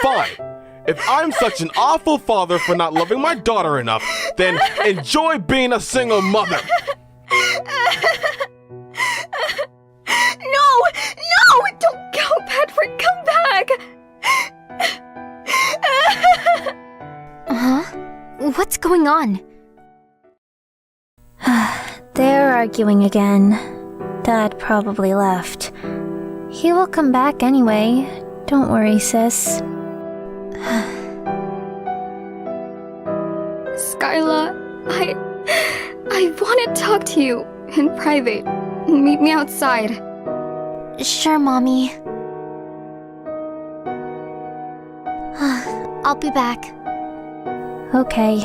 Fine. If I'm such an awful father for not loving my daughter enough, then enjoy being a single mother. No! No! Don't go, Patrick! Come back! Huh? What's going on? They're arguing again. Dad probably left. He will come back anyway. Don't worry, sis. Skyla, I want to talk to you in private. Meet me outside. Sure, Mommy. I'll be back. Okay.